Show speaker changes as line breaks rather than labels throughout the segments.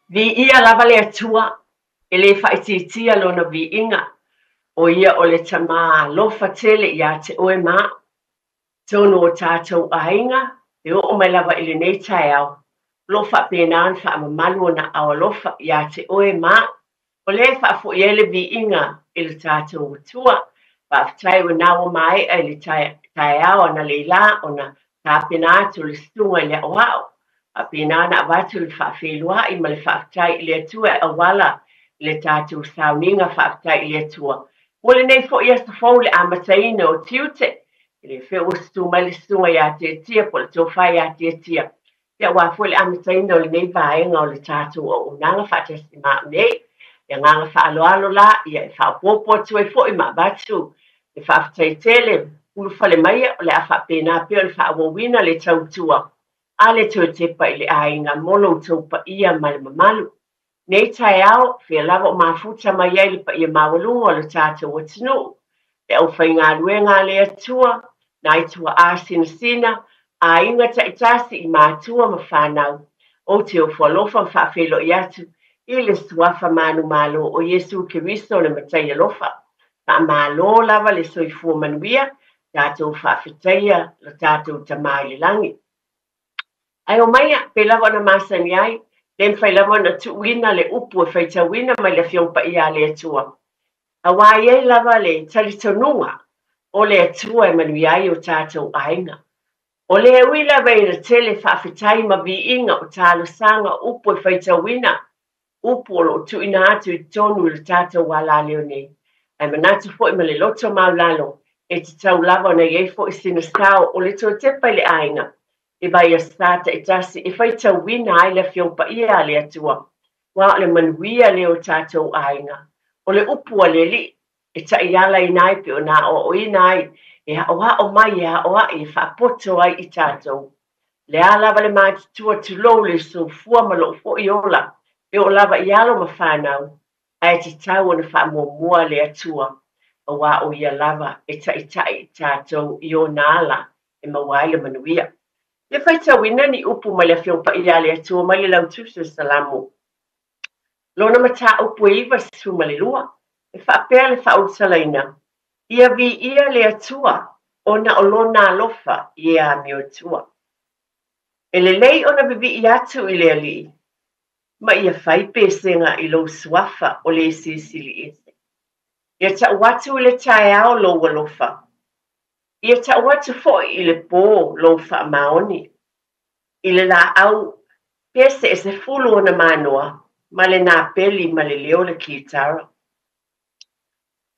Vi ia lava le atua e le whaititia lona vi inga o ia o le tama lofa tele ia te oe mā. Tonu o tātou ainga e o mai lava ili nei tae au. Lofa pēnaan wha mamalu na awa lofa ia te oe mā. O le wha fu iele vi inga ili tātou utua. Whaftai wa nawa mai e li tae au ana le la o na tā pēnātu le stunga le au au. A pēnāna avatu le whawhelua I ma le whaftai le atua a wala le tātou sauninga whaftai le atua. Wale nei fo ia sa fau le amataina o tiute. Le fe o stuma le stunga ia te tia po le tofa ia te tia. Ia wafo le amataina o le nei vaenga o le tātou o unanga whatesi maa nei. Ia nganga whaaloalo la, ia e whaopopo atu e fo I maa batu. E whaftai tele, ulufa le maia o le a whapena pio le whaawawina le tautua. Ale to te pa ile ainga molo to pa ia mal mamalu nei tai ao fe lava mafuta mai ele pa ia mawalu o le tata watinu e au fainga luenga le atua nai tua sina a inga taitasi I matua mawhanau o te o fualofa whawhelo I atu I le suafa manu malo o Yesu Kiristo le matai lofa ta malo lava le soifua manuia tatou whawhitaia le tatou tamai le langi. Ai o mai pe lava na masani ai le fai lava na tuina le upu e fai tawina mai le fiong pa ia le atua. A wai e lava le talitonunga o le atua e manu ai o tātou ainga. O le wila vei na tele whawhitai ma vi inga o tālo sanga upu e fai tawina. Upu o lo tuina atu I tonu le tātou wala leo nei. Ai manatu fo I ma le loto maulalo e te tau lava na iei fo I sinastao o le to tepa le ainga. E vai a stata e tasi e fai tau wina ai le fiong pa ia le atua. Wa le manuia le o tātou ainga. O le upua le li e ta iala I nai pe o na o inai e haoa o mai e haoa e whapoto ai I tātou. Le a lava le māti tua tulou le so fua malo fo I ola e o lava I alo ma whanau a e te tau ana wha mua le atua. O wa o ia lava e ta I tātou I o nala e mawai le manuia. Le fai tawina ni upu mai le fiong pa ia le atua mai le lautusu salamu. Lona mata upu iwa su mai le lua. E whaapea le whausalaina. Ia vi ia le atua ona o lona alofa ia mi o tua. E le lei ona bibi I atu I le ali. Ma ia fai pesenga I lo suafa o le sisili ese. Ia ta watu I le tae ao lo walofa. Ia ta watu fo I le po lo wha maoni. I le la au pese e se fulu ona manoa, ma le nā peli ma le leo le kitara.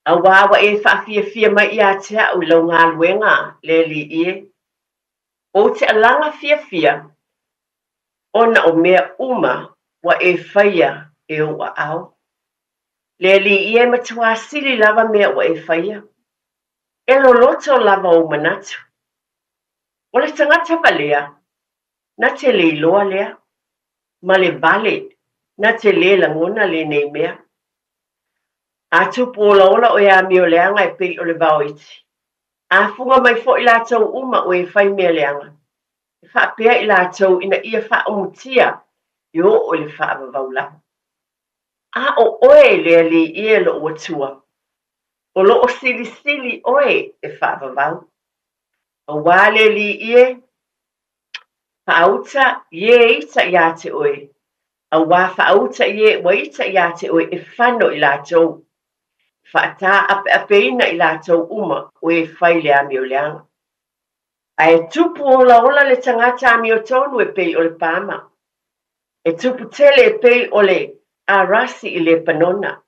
A wawa e whaafia mai I a te au lau ngā luenga le li ie. O te alanga fia, ona o mea uma wa e whaia e o a au. Le li ie matua sili lava mea wa e whaia. E lo loto lava o manatu. O le tangata valea, na te le iloa lea, ma le vale, na te le langona le nei mea. A tupu ola ola o ea mi o leanga e pei o le vaoiti. A funga mai fo I lātou uma o e whai mea leanga. E whaapea I lātou ina ia wha omutia, yo o le wha avavaula. A o oe lea li ia lo o tua. O lo o sili oe e wha avavau. O wale li ie, Whaauta ie ita ia te oe. A wā whaauta ie wa ita ia te oe e whano I lātou. Whaata ape ina I lātou uma o e whai le ami o leanga. A e tupu ola le tangata ami o tonu e pei o le pāma. E tupu tele e pei o le a rasi I le panona.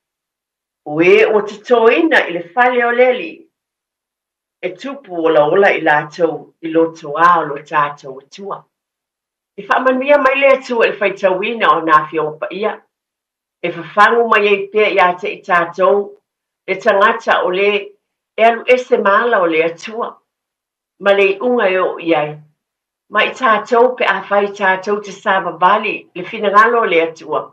O e o te toina I le whale o leli. E tupu ola I lātou I loto a o lo tātou tua. E whaamanuia mai le atua e whai tawina o nā fionga pa ia. E whawhangu mai e pia ia te I tātou. E tangata o le e alu ese maala o le atua. Ma le unga e o iai. Ma I tātou pe a whai tātou te sāwa vali le whinangalo o le atua.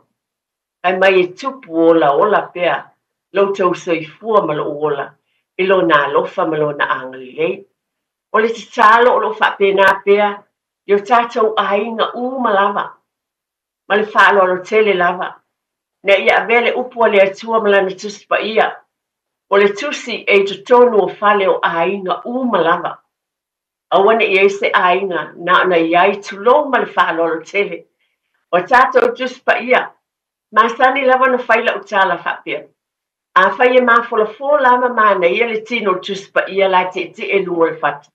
Ai mai e tupu ola pia. Loutou soifua ma lo ola. I lo nā lofa ma lo nā angali lei. O le te talo o lo whapena pia. Yo tātou ainga malava. ma le whaaloalo tele lava. Na ia avele upu le atua malana tusi pa ia. O le tusi e tutonu o fale o ainga lava. Awana ia se ainga na ana iai tulou ma le whaaloalo tele. O tātou tusi pa ia. Masani lava na whaila utala whapia. A whaia mawholafola ama mana ia le tino tusi pa ia la te e lungo le whata.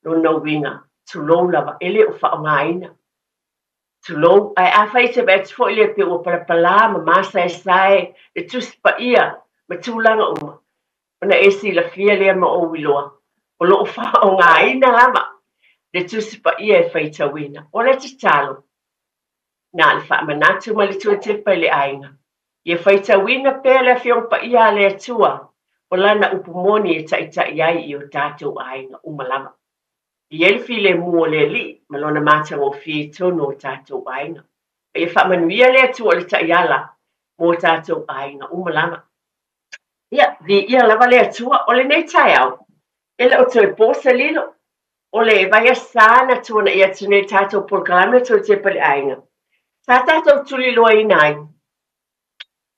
No no winga. Tulou lava ele o whaongaina. Tulou ai a whai se bet fo ile pe o palapala ma masa e sae le tusi pa ia ma tūlanga uma. Ona esi la fia lea ma o wiloa. O lo o whaongaina lava. Le tusi pa ia e whai tawina. O le te talo. Na le whaamanatu ma le tua tepa le ainga. Ia whai tawina pēr le fiong pa ia le atua. O lana upumoni e taitai ai i o tātou ainga umalama. I elfi le mua le li, malona mata o fi tono o tātou ainga. Ia whaamanuia le atua le taiala mo tātou ainga umalama. Ia, ia lava le atua o le nei tai au. Ele o toi posa lilo. O le vai sana tuana ia tune tātou polkalame tō te pali ainga. Tā tātou tuli loa inai.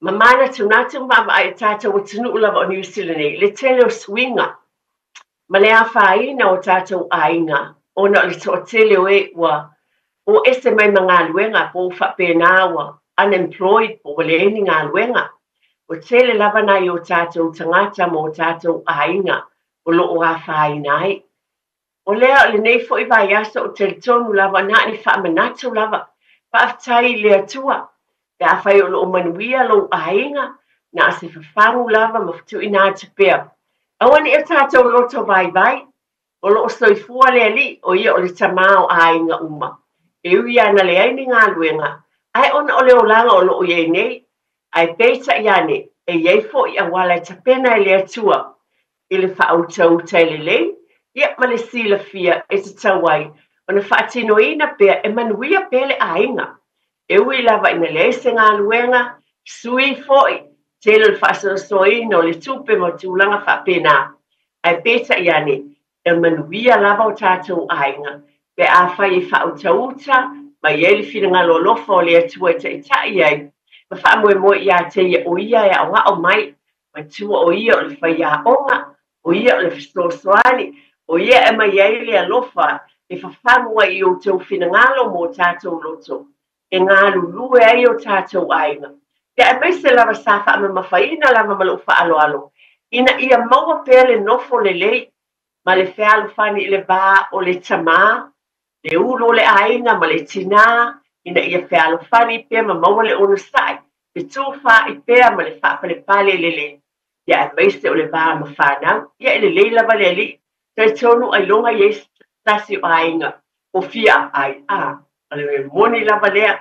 Mamana tunatu mama ai tātou o tunu ulava o New Zealand nei. Le tele o swinga. Ma le awhaina o tātou ainga. Ona o le tō tele o e wa. O ese mai mga luenga po whapena wa. Unemployed po wale eni ngā luenga. O tele lava nai o tātou tangata mo tātou ainga. O lo o awhaina ai. O lea o le nei fo i vai asa o tele tonu lava na ni whaamanatu lava. Whaaftai le atua. Te awhai o lo o manuia lo ainga. Na se whawharu lava maftu ina te pēr. Awani e tātou loto vai vai. O lo o soifua le ali o ia o le tamao ainga uma. E ui ana le aini ngā luenga. Ai ona o le o langa o lo o iei nei. Ai peita iane e iei fo i awala e tapena e le atua. I le whautau taile lei. Ia ma le sila fia e te tawai. Ona whaatino ina pēr e manuia pēle ainga. E ui lava ina le se ngā luenga. Sui foi. Telo le whaasosoina o le tupe mo tūlanga whapena. Ai pēta iane e manuia lava o tātou ainga. Pe a whai e whautauta ma ieli whina ngā lolofa o le atua e te itai ai. Ma whaamoe mo i a te ia o ia e awa o mai. Ma tua o ia o le whai a onga. O ia o le fistosoani. O ia e mai ieli a lofa. E whawhamua i o tau whina ngalo mo tātou loto. E ngā lulue ai o tātou ainga. Ia e meise lava sa wha mawhaina lava malo wha alo alo. Ina ia maua pēle nofo le lei. Ma le whialo whani le vā o le tamā. Le ulo le ainga ma le tina. Ina ia whialo whani pēr ma maua le ono sai. Le tūwha i pēr ma le whapale pale le lei. Ia e meise o le vā ma whanau. Ia e le lei lava le li. Tai tonu ai longa yes tasi o ainga. O fia ai a. Ale moni lava lea.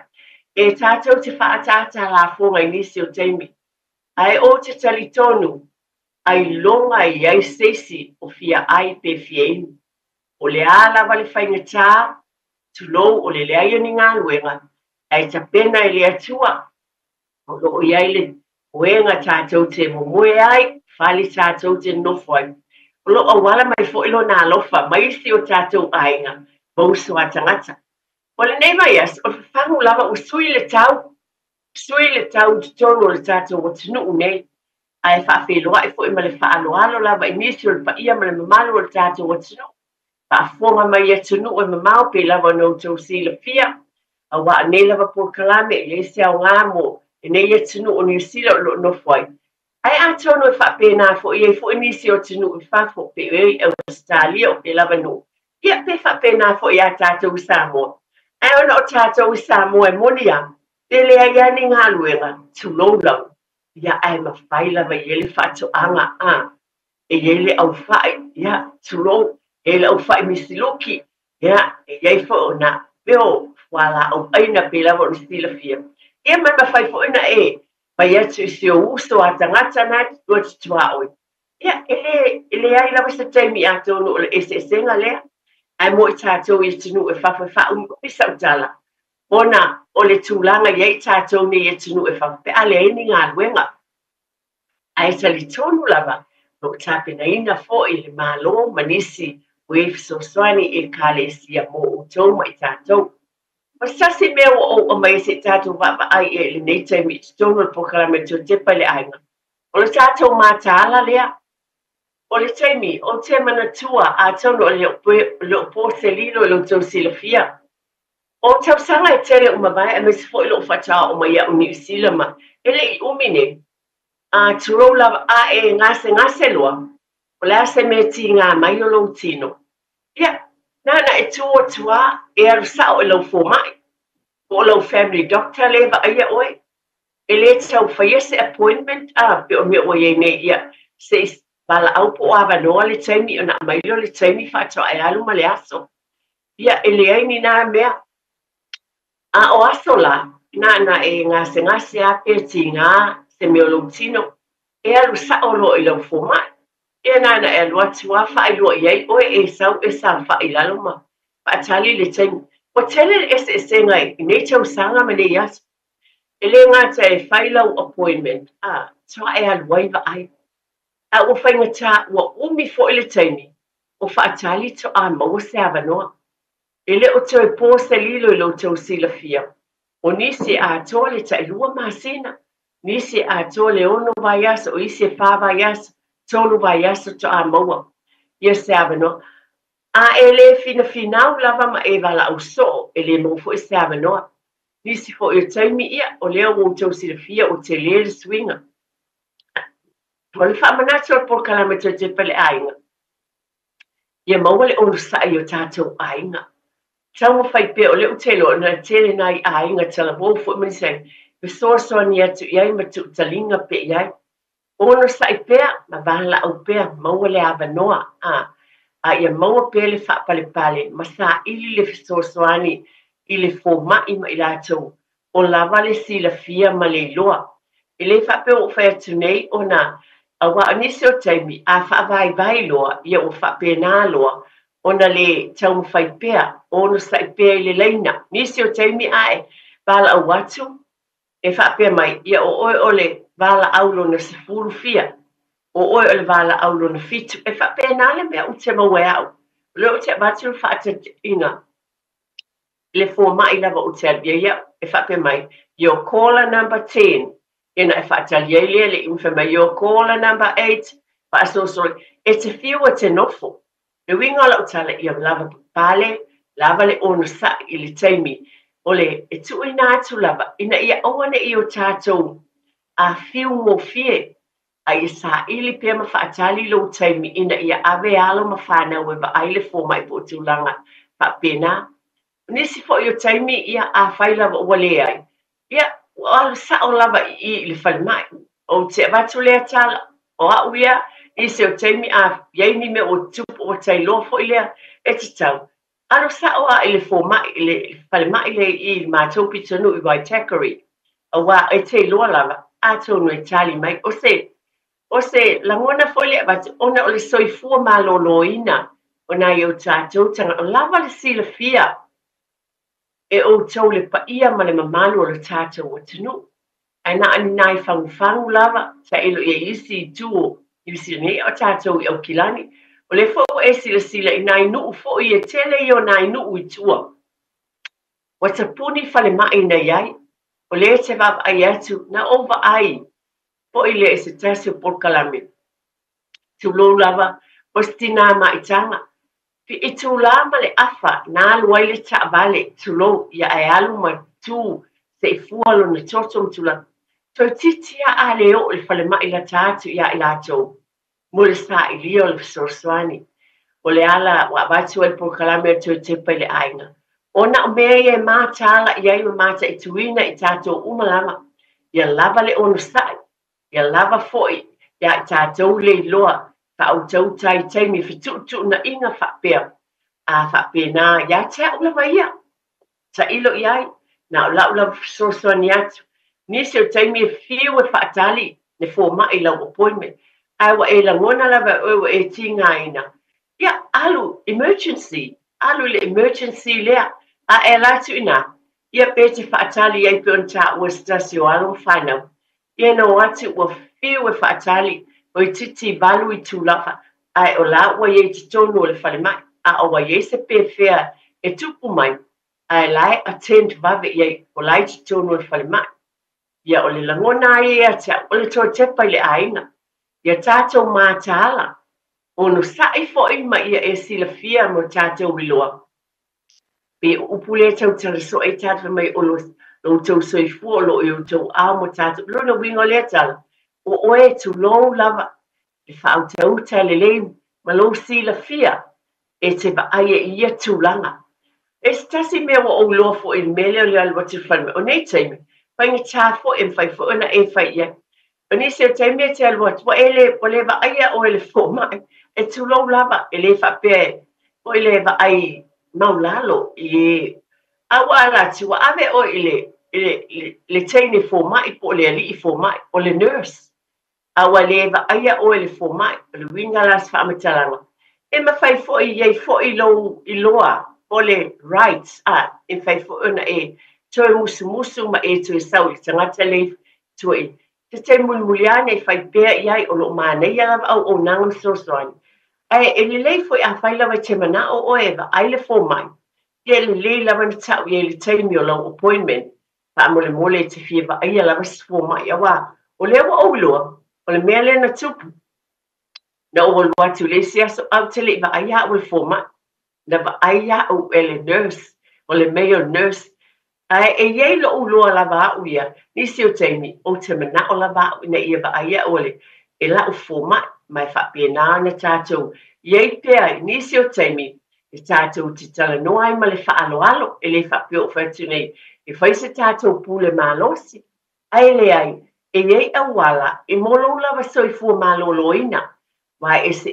E tātou te whaatata la fonga inisi o teimi. Ai o te talitonu, ai longa i ai sesi o fia ai pe fieinu. O le ala wale whainga tā, tulou o le lea ni ngā luenga, ai ta pena i le atua. O lo o iai le wenga tātou te momoe ai, whali tātou te nofoi. O lo o wala mai fo ilo nā lofa, mai si o tātou ainga, mauso a tangata. O le nei mai as, o whangu lava o sui le tau te tono le tātou o tinu unei. Ai whawheloa e fo ima le whaaloalo lava i nisi o le whaia ma le mamalu o le tātou o tinu. Whaafonga mai e tinu o mamau pe lava no tau si le fia. A wa ne lava por kalame e se au ngamo e nei e tinu o New Zealand o no foi. Ai a tono e whapena fo i e fo i nisi o tinu i whafo pe e Australia o pe lava no. Ia pe whapena fo i a tātou Samoa. Ai ona o tātou i Samoa e monia, te lea ia ni ngā luenga, tulou lau. Ia ai ma whaila ma iele whātou anga a. E iele au whai, ia, tulou, e le au whai misiluki. Ia, e iei fo o na, peo, wala au aina pe lava o stila fia. Ia mai ma whai fo ina e, ma ia tu si o uso a tangata na tua tua oi. Ia, ele ai lava sa taimi a tono o le esenga lea. Ai mo i tātou i tinu e whawhawha pisa utala. Ona o le tūlanga i ei tātou ni e tinu e whawha. Pe ale eni ngā luenga. Ai tali tonu lava. No tāpena ina fo i le mālo manisi o e fisoswani e kāle sia mo o tōma i tātou. Masasi mea o mai se tātou wapa ai e le nei taimi tonu le pokalame tō te pale ainga. O le tātou mātāla lea. O le taimi o te manatua a tonu o le opo se lilo le tō silafia. O tau sanga e tere umawai a mesi fo ilo whata o mai a uni usilama. Ele I umine a turou lava a e ngase loa. O le ase me ti ngā mai o lo tino. Ia, nana e tua tua e arusa o ilo fo mai. O lo family doctor leva aia oi. E le tau whaia se appointment pe o me o ye ne ia. Se bala au po awa noa le taimi o na mailo le taimi whata e alu ma le aso. Ia, e le aini nā mea. A o aso la, na e ngase a pe ti ngā se me o lo tino. E arusa o lo ilo fo mai. E nana e alua tua whailua iei oe e sau whailalo ma. Whaatali le taimi. O tele e ngai, nei tau sanga ma ne yasu. E le ngata e whailau appointment. Tua e aluai wa ai. A o whaingata ua umi fo ile taimi. O whaatali to a maua se awanoa. E le o tau e pō se lilo I lo tau sila fia. O nisi a toa le ta ilua masina. Nisi a toa le ono vai aso o isi e wha vai aso. Tolu vai aso to a maua. Ia se awanoa. A e le finau lava ma e wala au so, e le mō fo e se awanoa. Nisi fo e taimi ia, o leo o tau silafia o te le swinga. Po le whamanatu o porkalame te pele ainga. Ia maua le onu sai o tātou ainga. Tau mo whai pe o le utelo na tele nai ainga tala wō fo mani sei, pe soa ni atu iai ma tu talinga pe iai. Onu sai pea, ma wala au pea, maua le awanoa. A ia maua pele whapale, ma sa ili le fisosoani I le fō mai ma I lātou. O lava le sila fia ma le loa. I le whape o whai atu nei o na a wa anisi o taimi a whaavai loa ia o whape nā loa o na le tau mwhai pea o no sai pea I le leina. Nisi o taimi ae wala au watu e whape mai ia o oe o le wala aulo na sifuru fia. O oe o le wala aulo na fitu e whape nā le mea o te maue au. Le o te watu whaata inga. Le fō mai lava o te alia ia e whape mai. Your caller number 10. Ina e whaatalia lea le infa mai. Your caller number 8. Whaasosori. E te whiua te nofo. Le winga la o tala ia lava pale. Lava le ono sa I le taimi. O le e tu ina atu lava. Ina ia oane I o tātou. A whiu mo fie. A ia sa ili pia ma whaatali lo taimi. Ina ia ave alo ma whanau e wa aile fō mai po tūlanga. Whapena. Nisi fo yo taimi ia a whailava o wale ai. Ia, o alu sa o lava I le whalimai. O te watu lea tala. O au ia, I se o taimi a iaini me o tupu o tai loa fo ilea. E te tau. Alu sa o a le fo mai, le whalimai le I mātou pitanu I Waitakere. O wa e te loa lava. A tonu e tali mai. O se langona fo ilea watu. Ona o le soifua maloloina. O na I o tātou tanga. O lava le sila fia. E o tau le paia ma le mamalu o le tātou o tunu. Ai na ani nai whangu lava, sa ilo I isi tuo, isi ne o tātou I au kilani. O le fo e sila I nai nuu fo I e tele I o nai nuu I tua. Wa ta puni whale mai na iai, o le te vava ai atu, na ova ai, po I le e se tasi o porkalame. Tu lo lava, o stina mai tanga. Fi I tū lama le awha, nā luai le ta vale, tu lo, ia e alu ma tū, se I fualo na totom tula. Toi titia a leo le whale mai la tātu ia I lātou. Mule sa I lio le fisorsoani. O le ala, wa vatu e porkalame a toi te pai le ainga. Ona o mea e mātala ia I mata I tuina I tātou umalama. Ia lava le ono sai, ia lava foi, ia I tātou le loa. Fa au tau tai taimi fitu na inga whapea. A whapea nā, ia te au lawa ia. Ta ilo iai, na o lau lau sosoani atu. Nisi o taimi e whiu e whaatali, ne fō mai lau appointment. Awa e langona lawa o e tinga ina. Ia, alu, emergency. Alu le emergency lea. A e latu ina. Ia pete whaatali ei peon ta ua stasi o alu whanau. Ia no atu ua whiu e whaatali. O I titi valu I tūlafa, ai o la ua ye te tonu o le whale mai, a o wa ye se pe whea e tupu mai, ai lai attend vave ye o lai tonu fale mai ia o le langona ia tia o le to te pa le ainga ia tato matala ono sai foi ma ia e silafia mo tato wiloa pe upule tau tala so e tata mai o lo tau soi fu lo e tau a mo tato lo no wingo le tala o oe tu lo lava le fa tau tale le ma lo silafia e te ba ai ia tulanga e stasi me o lo fo in mele o le alwa te falme o nei taimi pa ngi cha fo en fai fo na e fai ia o nei se taimi te alwa po ele po le ba ai o ele fo mai e tu lo lava ele fa pe o ele ba ai maulalo e awala ti wa ave o le taimi fo mai po le ali fo mai o le nurse awale ba ai o ele fo mai le winga las fa matalanga e ma fai fo i lo i loa ole rights in fai fo una e toi musu ma e toi sau i tangata le toi te mulmuliane fai bea iai o lo mana ia au o nangam sosoani ai e le foi a fai lava te mana o eva ai le fo mai ia le lava na tau ia le taimi o lo appointment pa mole te fieva ai lava fo mai awa o le wa o loa o le mea le na tupu na o lo atu le sia so au tele va ai o le fo mai na ba aia o ele nurse o le male nurse ai e ye lo ulo la ba uia ni si o taimi o te mana o la ba na ia ba aia o le e la o foma mai fa pena na tato ye pe ni si o taimi e tato ti tala no ai ma le fa alo e le fa pio fa tune e fa se tato pule malosi ai le ai e ye awala e molo la va so i fu maloloina wa ese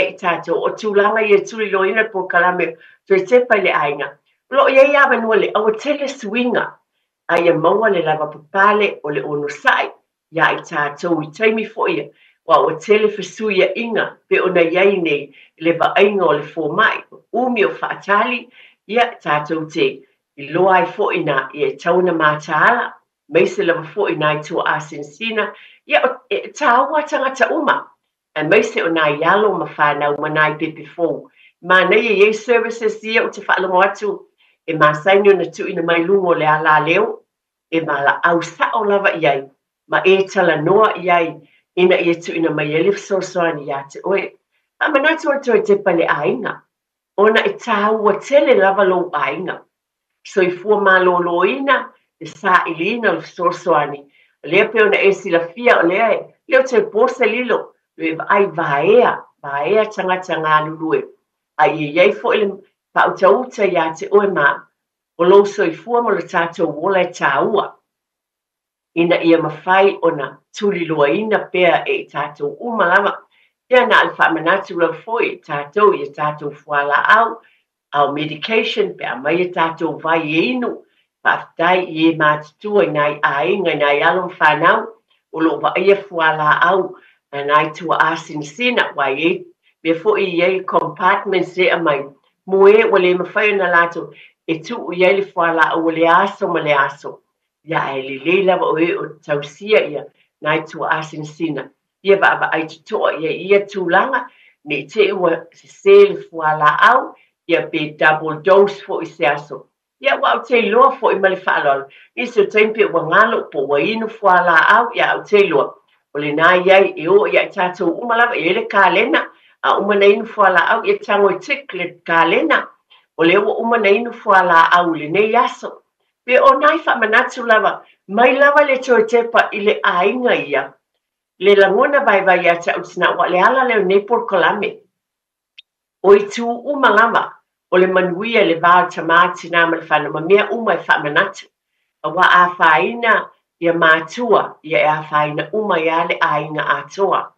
i tato o tulanga ye tuli loina po kalame to te pale ainga lo ye ya benole o tele swinga ai maua le lava papale o le ono sai ya i tato i taimi fo ia wa o tele fesuia inga pe ona yai nei le va ainga o le fo mai umi o fatali ya tato te i lo ai fo ina e tauna matala mai se lava fo ina i tu asinsina ya taua tangata uma and most o na yalo ma whanau ma nai pepe fō. Ma nei e services ia o te whaalongo atu e ma saino na tu ina mai lungo le ala leo e ma la au sao lava iai ma e tala noa iai ina e tu ina mai elif sosoani ia te oe. A manatu o te pale ainga ona e tāua tele lava lo ainga. So i fua malolo ina e sa ilina o sosoani. Lea pe ona e silafia o lea e leo te pose lilo ai vaea tangata ngā lulue. Ai iei fo ele pautauta ia te oe mā, o lo soifua mo le tātou wola e tāua. Ina ia mawhai o na tuli loa ina pea e tātou umalama. Ia na alfa manatu lau foi tātou i tātou fuala au medication pea mai e tātou vai e inu. Paftai i mātutua i nai ainga i nai alom whanau, o lo wa ia fuala au, and I to asin sina wai e me fo I ye compartments e mai moe wale mawhai na lato e tu o ye le whala o le aso ma le aso ia e le lava o e o tausia ia na I to asin sina ia ba ai tutoa ia tūlanga ne te ua se le whala au ia be double dose fo I se aso ia wa te loa fo I ma le whalalo I se tempe wa ngalo po wa inu whala au ia o te loa o le nā iai e o ia tātou umalava e le kālena a umana inu whala au e tango I tik le kālena o le ua umana inu whala au le nei aso pe o nai wha manatu lava mai lava le toi tepa I le ainga ia le langona vai ia ta utina wa le ala leo nei por kolame o I tu umalava o le manuia le vāo tamāti nā malwhana ma mea umai wha manatu a wa a whaina ia mātua, ia e a whaina uma ia le ainga atoa.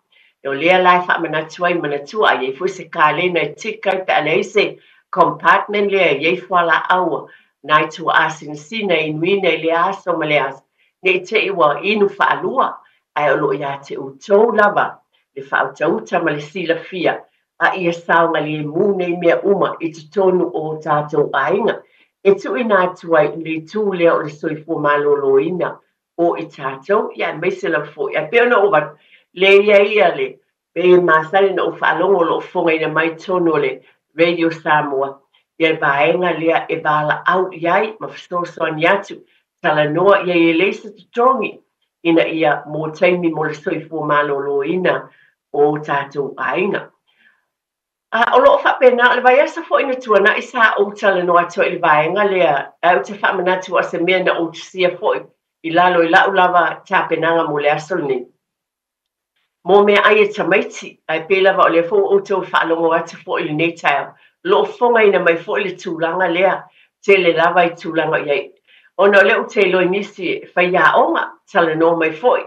E o lea lai wha manatua I manatua, ia I fwese ka lena I tikai pe ana ise compartment lea ia I whala aua, nai tua asin sina I nuina I le aso ma le aso. Ne te iwa inu whaalua, ai olo ia te utou lava, le whautauta ma le sila fia, a ia saunga le mune I mea uma I te tonu o tātou ainga. E tu ina atua I le tū lea o le soifua malolo ina, o I tātou, ia meise la fo, ia peo na owa, le ia le, pe masari na o whaalongo lo fonga ina mai tono le Radio Samoa, ia vaenga lea e vala au iai ma fesoasoani atu talanoa ia e leisa totogi ina ia mo taimi mo le soifua malōlōina o tatou aiga o loo faapena o le vaiasa foʻi na tuanaʻi sa ou talanoa atu i le vaega lea au te faamanatu a se mea na ou tusia foʻi i lalo i laʻu lava tapenaga mo le aso lenei mo mea ai e tamaiti ae pe lava o le fou outou faalogo atu foʻi lenei tae loo foga ina mai foʻi le tulaga lea tele lava i tulaga iai ona o leʻu te iloi nisi faiaʻoga talanoa mai foʻi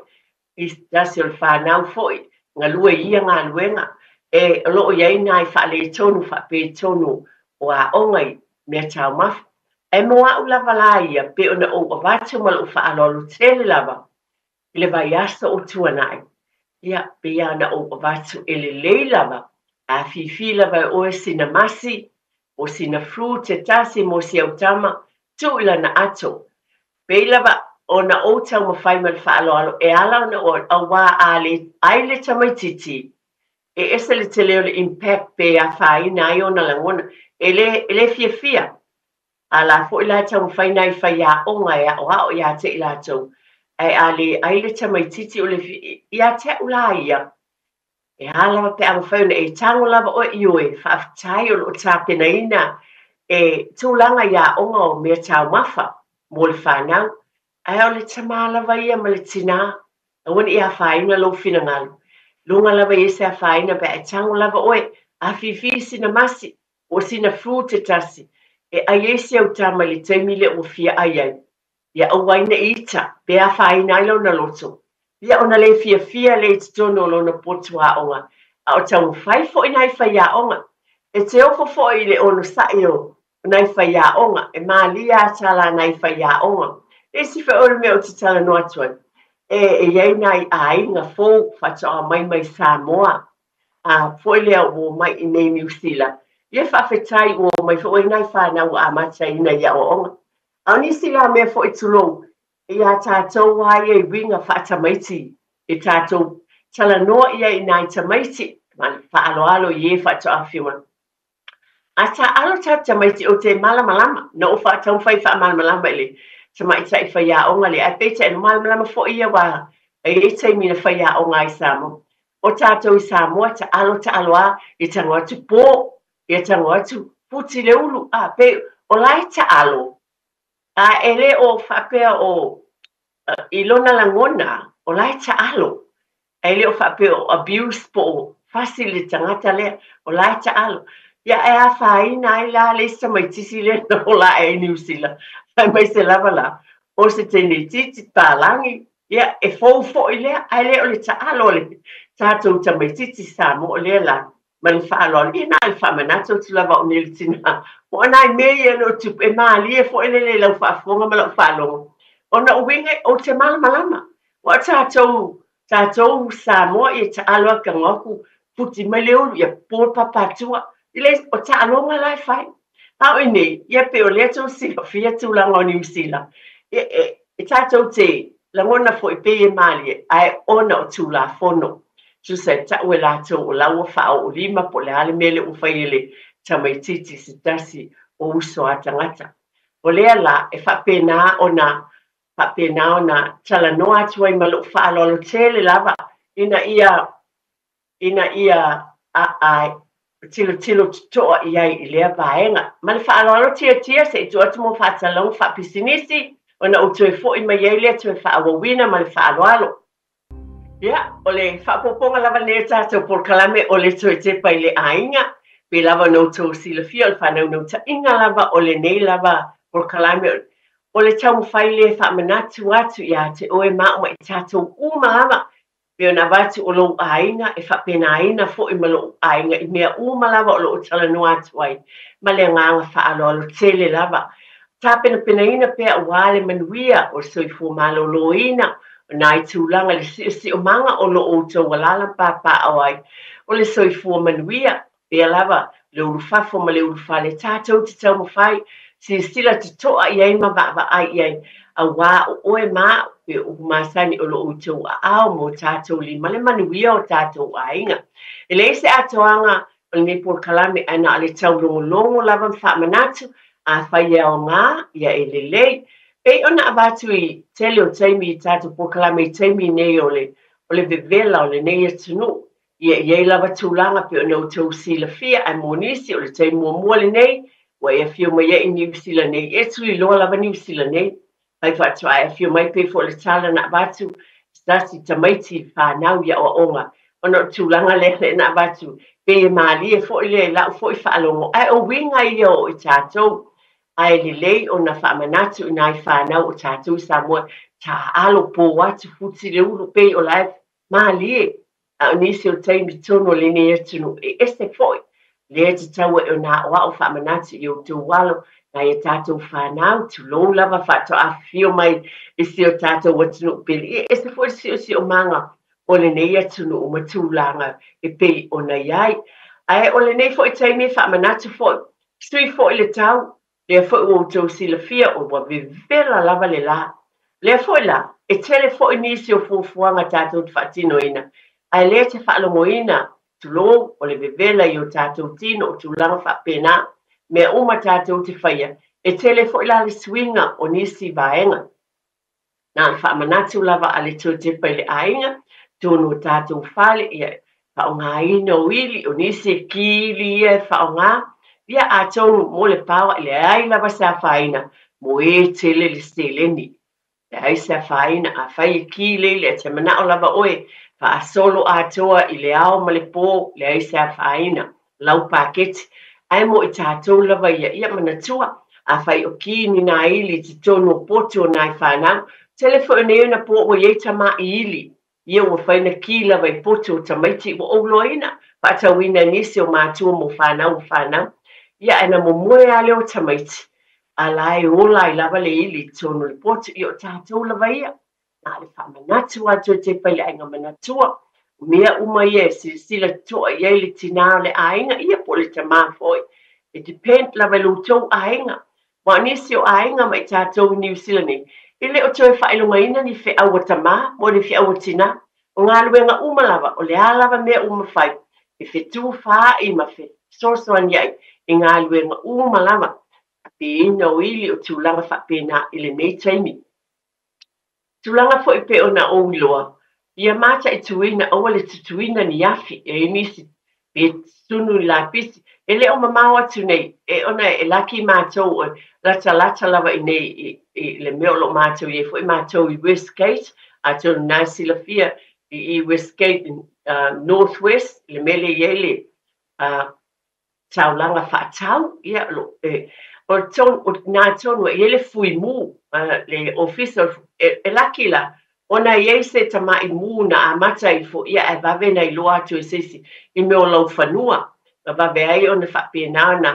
i tasi o le fanau foʻi galua ia galuega e loo iai na i faaleitonu faapetonu o aʻoga i mea taumafa e mo aʻu lava la ia pe ona ou avatu ma loo faaloalo tele lava i le vaiaso o tuanaʻi ia pe ia na ou avatu e lelei lava a fifi lava e oe sina masi o sina flu te tasi mo si autama tu ila na ato pe lava ona o tau mawhai ma le whaaloalo e ala ona o awa ale ai le tamaititi e ese le te leo le impact pe a whaina ai ona langona e le fia a la fo ila tau mawhai nai whai a onga e a o hao ia te ila tau ale ai le tamaititi o le ia te ula ia e ala pe a mawhai e tango lava o iue whaafitai o lo tāpena ina e tūlanga ia onga o mea tau mafa mo le whanau ai o le tamālava ia ma le tina awan ia whaina lo fina ngalu lunga lava ia se a whaina pe e tango lava oe a fifi sina masi o sina fru te tasi e ai esi au tama le taimile o fia ai ai ia au waina ita pe a whaina ilo na loto ia ona le fia le titono lo na potu a onga a o tau whai fo ina i whai a onga e te ofo fo i le ono sai o nai whai a onga e maalia tala nai whai a onga e si fe ore mea o te tala no atuan e iei nai a inga fō whatoa mai Samoa a fo i lea o mai i nei New Zealand ia whawhetai o mai fo i nai whanau a mata ina ia o onga au nisi la mea fo i tulou ia tātou ai e winga whaatamaiti e tātou tala noa ia i nai tamaiti ma whaaloalo i e whatoa whiuma a ta alo tamaiti o te malamalama na o whatau whai wha malamalama ele sama i tai whai a onga le a peta e malamalama fo ia wa e tai mina whai a onga i Samoa o tātou i Samoa ta alo a i tango atu pō i tango atu puti le ulu a pe o lai ta alo a ele o whapea o i lona langona o lai ta alo ele o whapea o abuse po fasi le tangata lea o lai ta alo ia e a whaina ai la le tamaitisi le na o la e New Zealand mai se lava la o se tene titi tālangi ia e fō i lea ai le o le ta alo le tātou tamaititi Samoa o lea la ma le whaaloalo i nā i whamanatu tu lava o nele tina o anai mei e no tupu e maalie fo e le lau whaafonga ma lau whaalongo ona uwinga o te malamalama o tātou Samoa i ta aloa ka ngoku puti mai le ulu ia pōr papatua i le o ta alonga lai whai hao i nei ia pe o lea tau sila fia tūlanga o New Zealand e tātou te langona fo i pe e maalie ai ona o tūla fono tu se ta ue lātou o laua whao o lima po le ale mele o whaiele tamaititi se tasi o uso a tangata. O lea la e whapena ona tala noa atua i malo whaalolo tele lava ina ia tilo toa iai i lea vaenga. Ma le whaalolo tia se i tu atu mo whaatalong whapisinisi ona o tue fo i mai ei lea tue whaawawina ma le whaalolo. Ia, o le whaapoponga lava nea tātou por kalame o le tue te pai le ainga, pe lava no tau sila fia o le whanau no ta inga lava o le nei lava por kalame o le tau mwhai le whaamanatu atu ia te oe mauma i tātou uma lava, pe o na vatu o lo ainga e whapena aina fo i malo ainga i mea uma lava o lo tala no atu ai, ma le nganga whaaloalo tele lava. Tāpena pena ina pea wale manuia o soifu malo loina, nai tūlanga le si o manga o lo outou walala papa awai o le soifua manuia e lava le urufafo ma le urufale tātou te tau mawhai si sila te toa iai ma va ai iai a wā o oe mā e o masani o lo outou a ao mo tātou li ma le manuia o tātou ainga e le se atoanga o ni por kalame ana ale taulongolongo lava whaamanatu a whai ao ngā ia e lelei. Pei ona abatu i tele o taimi i tātou por kalame i taimi nei o le vevela o le nei atunu. Ia lava tūlanga pe o nau tau sila fia a monisi o le taimi mua le nei. Wa ia fio mai e New Zealand nei. E tui loa lava New Zealand nei. Pai whatua e fio mai pe fo le tala na abatu. Stasi tamaiti whanau ia o onga. Ono tūlanga lehe na abatu. Pe e maali e fo i le lau fo i whaalongo. Ai o winga i o i tātou. Ai le lei o na whaamanatu i nai whanau o tātou Samoa. Tā alo pō atu futi le uru pe o lai maali e. A nisi o taimi tono le ne etunu. E este foi. Le te taua e o nā oa o whaamanatu i o tō walo. Na e tātou whanau, tu lou lava whato a whio mai e si o tātou watunu pili. E se foi si o manga o le nei atunu o matūlanga e pei o na iai. Ai o le nei foi taimi whaamanatu foi. Sui foi le tau. Le foi o tau sila fia o wa vivela lava le la. Le foi la. E tele foi nisi o fufuanga tātou whaatino ina. Ai le te whaalongoina. Tu lou o le vivela i o tātou tino o tu langa whaapena. Me uma tātou te whaia, e tele fo ila le swinga o nisi vaenga. Nā whaamanatu lava ale tō te pai le ainga, tōno tātou whale ia whaonga ina o ili o nisi kili ia whaonga, ia a tōnu mo le pawa ile ai lava sa whaina, mo e tele le steleni. Le ai sa whaina a whai kile le te mana o lava oe, wha a solo a toa i le ao ma le pō, le ai sa whaina, lau paketi, ai mo i tātou lava ia manatua, a whai o ki ni nā ili te tono poto o nai whanau, telefone e na po o ye tama i ili, ia o whaina ki lava i poto o tamaiti o oloina, patawina nisi o mātua mo whanau, ia ana mo moe ale o tamaiti, a lai o lai lava le ili tono le poto i o tātou lava ia, nā le whamanatu atu te pale ainga manatua, mea uma ia sila toa ia le tina le ainga ia po le tama foi. E depend lava lutou ainga. Wa nisi o ainga mai tātou New Zealand ni. Ile o toi whailunga ina ni whi awa tama, mo ni whi awa tina. O ngā luenga uma lava, o le lava mea uma whai. E whi tū wha i ma whi. Sosoan iai, i ngā luenga uma lava. Pe ina o ili o tūlanga whapena ile nei taimi. Tūlanga fo i pe o na o iloa. Ia mata e tuina awa le tutuina ni afi e nisi pe sunu la pisi e le o mamau atu nei e ona e laki mātou e lata lava i nei le meo lo mātou i e fo i mātou i Westgate a tonu nā sila fia i Westgate Northwest le mele i ele taulanga whaatau ia lo o nā tonu e ele fui mū le official e laki la ona iei se tama i mūna a mata i fo ia e vave nei loa atu e sisi i meo lau whanua. Ka vave ai ona whapenaana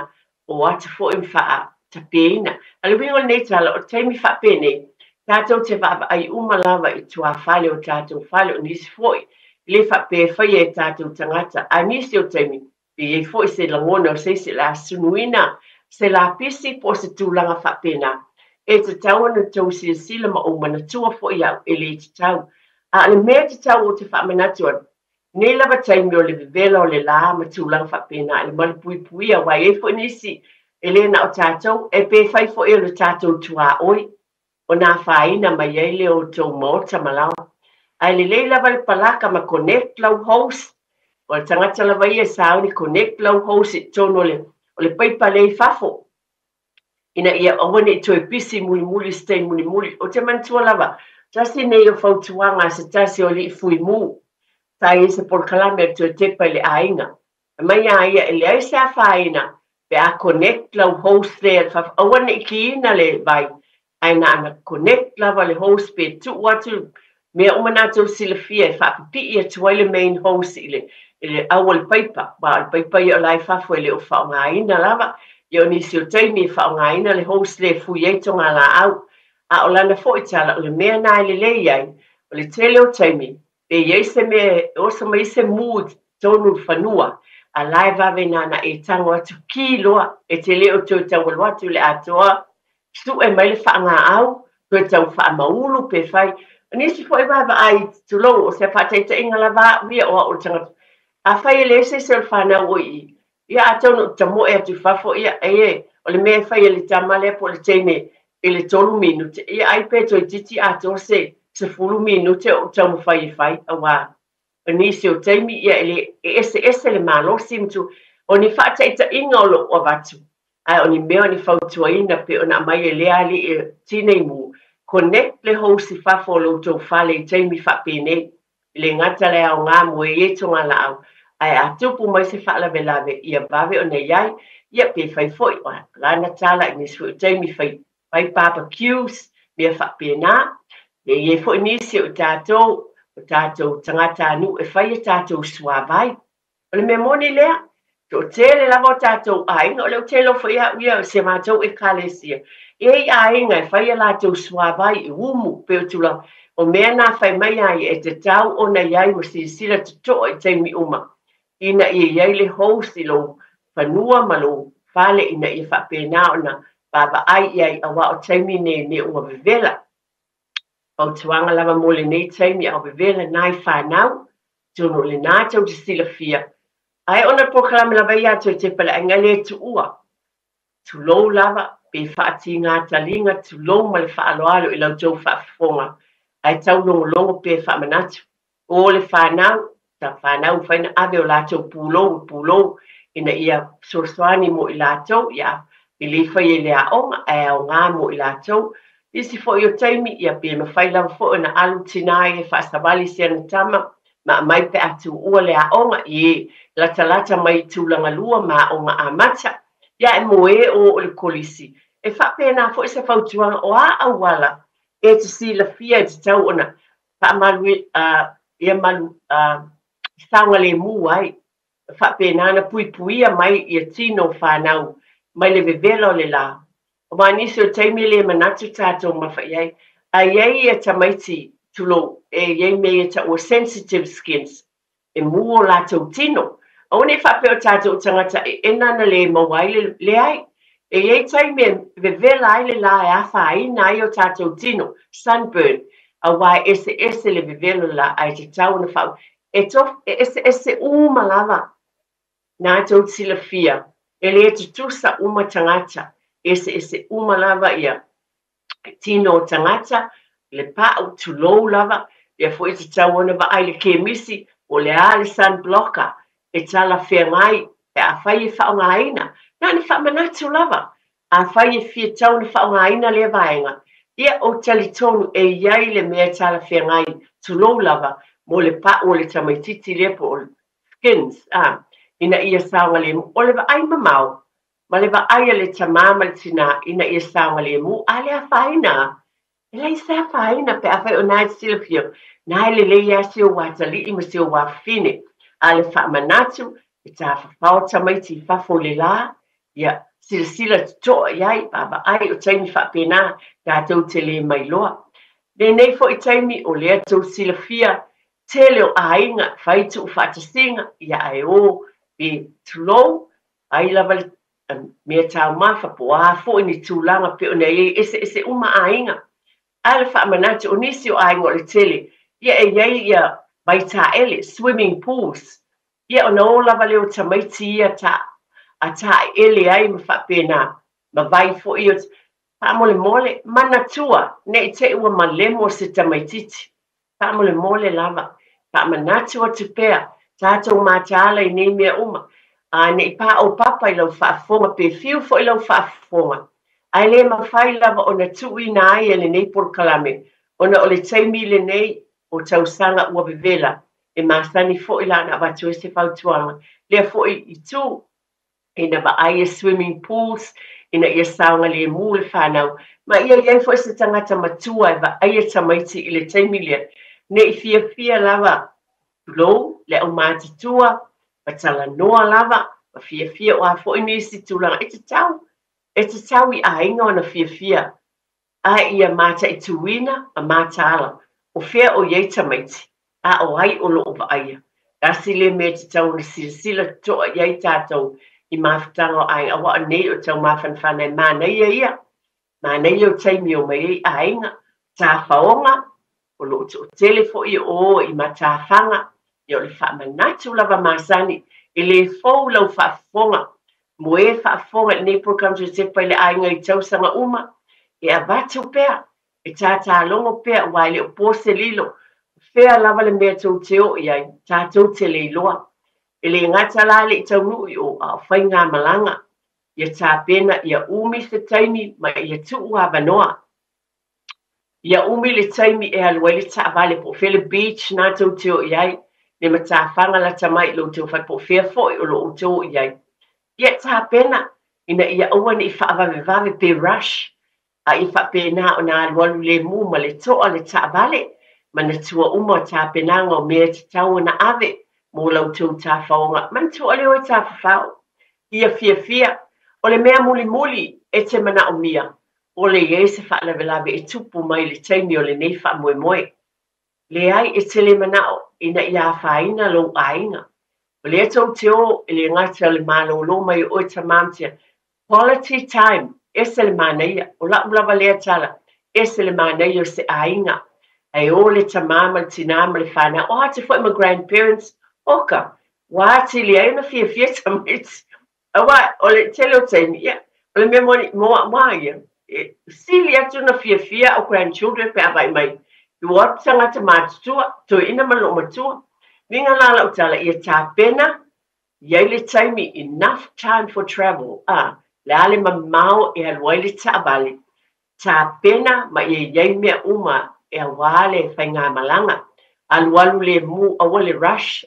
o ata fo i mwha tapeina. Ale wingo nei tala o teimi whapene, tātou te vava ai umalawa i tua whale o tātou whale o nisi foi. Le whape whai e tātou tangata. A nisi o teimi, i e foi se langona o sisi la sunuina, se la pisi po se tūlanga whapena. E te tau ana tau sila ma o manatua fo i au e le te tau. A le mea te tau o te whaamanatua. Nei lava taimi o le vivela o le la ma tūlanga whapena. Le mali pui a wai e fo nisi e le na o tātou. E pe whai fo e o le tātou tua oi. O nā whaina mai e le o tau maota malau. Ai le lava le palaka ma connect lau host. O le tangata lava i e sauni connect lau host e tono o le paipa le fafo. Ina ia awane toi pisi muli stay muli o te mantua lava tasi nei o fautuanga se tasi o li fui mu tai se por kalame to te pale ainga mai ia ele ai sa faina pe a connect lau host there fa awane ki na le vai aina na connect lava le host pe tu watu me o manato silafia fa pi e tuile main host ile awal paper ba paper ia lai fa foi le o fa ngaina lava Yo nisi o taimi whaongaina le host le fui e tonga la au. A o lana fo i tala o le mea nai le lei ai. O le tele o taimi. E iei se me, osa mai se mood tonu whanua. A lai vave nana e tango atu ki loa. E te leo tau tango watu le atoa. Stu e mai le whaanga au. Koe tau wha maulu pe whai. O nisi fo i vava ai tulou o se whateita inga la vaa via o tangata. A whai e le se whanau o i. ia atau no tamo e tu fafo ia o le me fai le tama le po le tene ele 3 minute ia ai pe to titi ato se 10 minute o tamo fai awa nisi o taimi ia ele ese le malo simtu o ni fata ita ingolo o batu ai o ni mea ni fautuaina pe ona mai e lea ali e tine mu connect le hosi fafo lo to fale taimi fa pene le ngata le au ngā mo e tonga la au ai atupu mai se fa la belave ia bave o nei ai ia pe fai foi o lana tala ni su taimi fai barbecues me fa pena e foi nisi o tatou o tātou tangata anu e whai e tātou suawai. O le memoni lea, to tele lava o tātou ainga, o leo telo whai a uia se mātou e kālesia. E ainga e whai a lātou suawai e umu peo tula, o mea nā whai mai ai e te tau o na iai mo si sila tuto e teimi uma. Ina i iai le hosti lo whanua malo whale ina i whapena o na baba ai iai awa o teimi ne ua vivela. O tuanga lava mole nei taimi au bevela nai whanau, tono le nātou te sila fia. Ai ona proklama lava ia to te pala ngale tu ua. Tu lou lava, pe whaati ngā talinga, tu lou ma le whaaloalo i lau tau whaafonga. Ai tau longo pe whaamanatu. O le whanau, ta whanau whaina ave o lātou pūlou, ina ia sorsoani mo i lātou, ia, i le whai e lea onga, ai au ngā mo i lātou, isi fo yo taimi ia pe ma fai lava fo na alu tinai e whaasawali se ana tama ma mai pe atu ua le aonga i lata mai tūlanga lua ma onga amata ia e moe o le kolisi e whapena fo se fautuanga o a awala e te sila fia e te tau ona whaamalu ia malu saunga le mu ai whapena na puipuia mai ia tino whanau mai le vevelo le la o manisi o taimi le manatu tātou mawhai ai, a iei e tamaiti tulo, e iei mei e ta o sensitive skins, e mua o lātou tino. O ne whape o tātou tangata e enana le mawai le ai, e iei taimi e vevela ai le la e awha ai nai o tātou tino, sunburn, a wai ese le vevelo la ai te tau na whau. E tof, ese uma lava, nā tau sila fia, e le e tusa uma tangata, ese uma lava ia tino tangata le pa'u tulou lava ia fo e te tau ona va ai le kemisi o le ale sunblocker e tala whengai e a whai e whaongaina na ni whamanatu lava a whai e fia tau na whaongaina le vaenga ia o talitonu e iai le mea tala whengai tulou lava mo le pa'u o le tamaititi le po o skins ina ia saunga le o le va ai mamau ma le va'aia le tamama le tina ina ia saunga le mu a le awhaina. E lei se awhaina pe awhai o nai sila fio. Nai le leia si o watali i ma si o wafine. A le whaamanatu e ta whawhao tamaiti whafo le la. Ia sila toa iai baba ai o taimi whapena tātou te le mai loa. Nei fo i taimi o lea tau sila fia te leo ainga whaitu whatasinga ia ai o pe tulou ai lava le mea tau mafa po a fo ni tūlanga pe o nei ese uma ainga. Ala whaamanatu o nisi o ainga o le tele. Ia e iei ia mai tā ele, swimming pools. Ia o na o lava leo tamaiti ia ta ele ai ma whapena. Ma vai fo i o mole manatua. Ne te ua ma lemo se tamaititi. Mole lava. Whaamanatu o tupea. Tātou mātāla i nei mea uma. Ne i pā o papa i lau whaafonga pe fiu fo i lau whaafonga. Ai le mawhai lava o na tui na ai e le nei por kalame. O na o le taimi le nei o tausanga ua bevela. E māsani fo i lana watu e se whautuanga. Lea fo i tū. E na wa ai e swimming pools. E na ia saunga le mu le whanau. Ma ia fo i se tangata matua e wa ai e tamaiti i le taimi lea. Ne i fia lava. Lou, le o mātitua. Patala noa lava, ma fia o a fo i nisi tūlanga. E te tau i ainga o na fia. A ia mata i tuina, a mata ala. O fea o iei tamaiti. A o ai o lo o vaia. Kasi le me te tau na sila toa iei tātou i mawhatanga o ainga. Awa o nei o tau mawhanwhanai mānei ia. Mānei o taimi o mai i ainga. Tā whaonga, o lo o tele fo i o i mata whanga. Ia o le whaamanatu lava masani, Ele fou lau whaafonga. Mo e whaafonga nei program se paile ai ngai tausanga uma. E a vatu pea. E tātā longo pea waile o pose lilo. Fea lava le mea tau teo iai. Tātou te leiloa. Ele ngata lale i tau nui o a whai ngā malanga. Ia tā pena ia umi se taimi ma ia tuu havanoa. Ia umi le taimi e aluele ta vale po fele beach na tau teo iai. Ne ma tā whanga la tamai lo teo whai po fea foi o lo teo iai. Ia tā pena ina ia awane i whaavave vave pe rush. A i wha pena o nā alualu le mu ma le toa le ta vale. Ma na tua uma tā pena ngā mea te tau na ave. Mo lau tau tā whaonga. Man tua leo e tā whawhau. Ia fia. O le mea muli e te mana o mia. O le e se whaalawe e tupu mai le taimi o le nei wha moe. Le ai e te le mana o ina ia whaina lo ainga. O le tau teo e le ngata le malo lo mai o ta mamtia. Quality time e se le manaia. O la ulawa lea tala e se le manaia o se ainga. Ai o le ta mama tinama le whana. O hate fo my grandparents oka. Wāti le aina fia tamits. Awa, o le tele o taimi, ia. O le mea moa ia. Sili atu na fia o grandchildren pe awai mai. I wap tangata mātutua, to ina malo matua. Vinga lala o tala, ia tā pena, iai le taimi, enough time for travel. Le ale mamau e aluai le tā bali. Tā pena, ma iai mea uma e awale whai ngā malanga. Alualu le mu, awa le rush,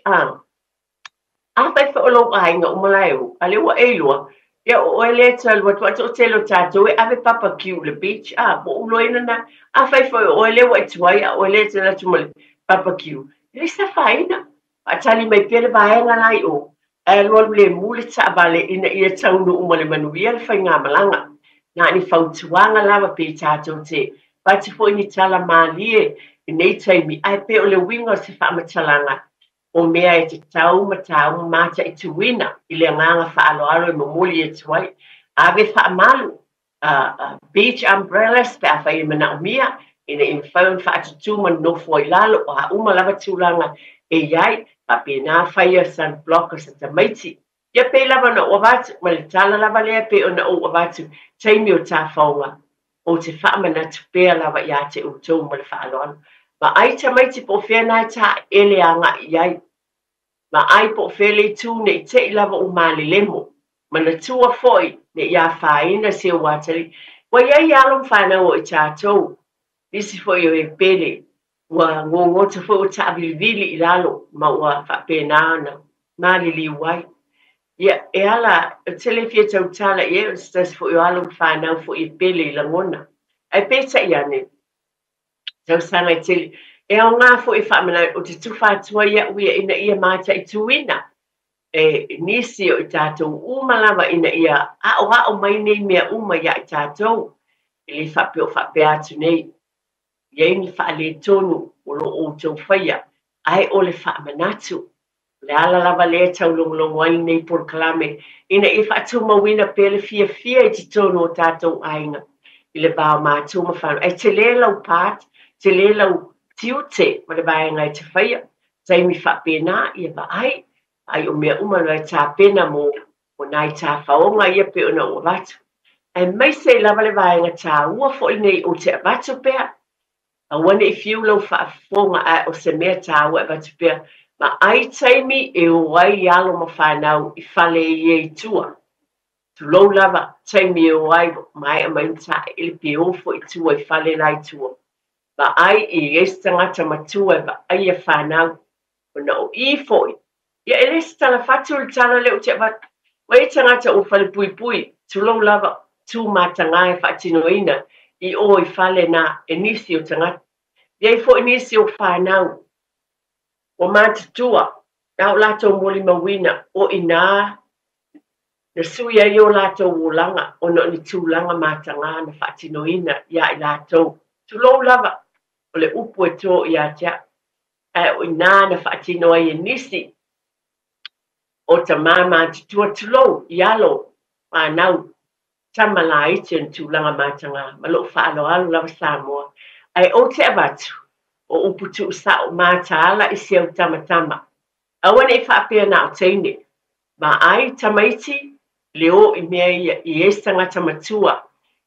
Apai fa olo ainga umalaiu, ale wa eilua. Ia o ele tal wa tu telo tato e ave papa kiu le beach. Bo ulo ina na afai fa o ele wa tuai o ele tela tumale papa kiu. Ele sa faina. Atali mai pele ba nga lai o. E lo le mule ta bale ina ia tau no umale manuia le fa nga malanga. Na ni fa tuanga lava pe tato te. Pa te fo ni tala malie nei taimi ai pe o le winga se fa matalanga. O mea e te tau matau mata i tuina i le nganga whaaloalo i mamuli e tuai. Ave whaamalu beach umbrellas pe a whai mana o mia ina i mwhaun whaatutu man nofo i lalo o ha umalawa tūlanga e iai pa pe nā whaia sunblocker sa tamaiti. Ia pe lava na o watu, ma le tala lava lea pe o na o watu taimi o tā whaunga o te whaamana tupea lava i a te utou ma le whaaloalo. Ma ai tamaiti po whenai tā ele anga iai. Ma ai po whele tū ne te lava o mali lemo. Ma na tua foi ne ia whaina se o watari. Wa iai alom whanau o i tātou. Nisi foi o e pele. Wa ngongo te foi o tābilivili i lalo. Ma ua whapenana. Mali li wai. Ia e ala tele fia tau tala i e stas foi o alom whanau foi i pele i langona. Ai peta i ane. Tau sana i tele. E o ngā fo i whamana o te tuwhātua ia uia ina ia māta i tuina. E nisi o i tātou umalawa ina ia a o mai nei mea uma ia i tātou. I le whape o whape atu nei. Iei ni whaale tonu o lo o tau whaia. Ai o le whamanatu. Le ala lava lea tau longlongo ai nei por kalame. Ina i whaatu mawina pele fia i te tonu o tātou ainga. I le bao mātou mawhanu. Ai te le lau pāt, te le lau tiute, ma le vai ngai te whaia, taimi whapena ia ba ai o mea umana tā pena mo nai tā whaonga ia pe ona o watu. Ai mai se lava le vai ngai tā ua fo nei o te watu pea, a wane i fiu lau whaafonga o se mea tā ua watu pea, ma ai taimi e o wai alo ma whanau i whale i e tua. Tu lau lava taimi e o wai mai a mai tā ili pe ofo i tua i whale lai tua. Ba ai i tangata matua ba ai e whanau o na o i foi. Ia e lesi tala whatu le tala leo te wat. Wa i tangata o whale pui, tu lau lava tu matanga e whatino ina i o i whale na e nisi o tangata. Ia i foi nisi o whanau. O matatua, nau lato moli mawina o ina na sui ai o lato ulanga o no ni tūlanga matanga na whatino ina ia i lato. Tu lau lava. O le upu e tō i a tia. O i nāna whaatino ai e nisi. O ta māma te tua tulou i alo. Whanau. Tamala i te tūlanga mātanga. Ma lo whaalo alo lava Samoa. Ai o te abatu. O upu tu sa o māta ala i seo tamatama. Awane i whaapea na o teine. ma ai tamaiti leo i mea i tangata matua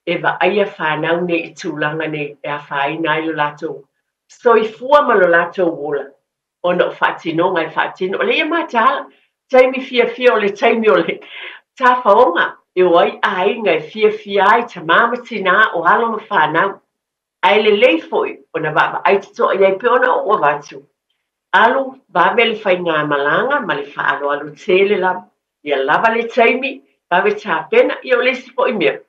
e waaia whanau ne i tūlanga ne e a whaina i lo lato soifua ma lo lato wola ona o whaatino ngai whaatino o le ia mātala taimi fia o le taimi o le tā whaonga e oi ai ngai fia ai ta mamatina o alo ma whanau ai le lei foi ona waba ai tito i ai pe ona o watu alu vabe le fai ngā malanga ma le whaalo alu tele la ia lava le taimi vabe tā pena ia o le si po i mea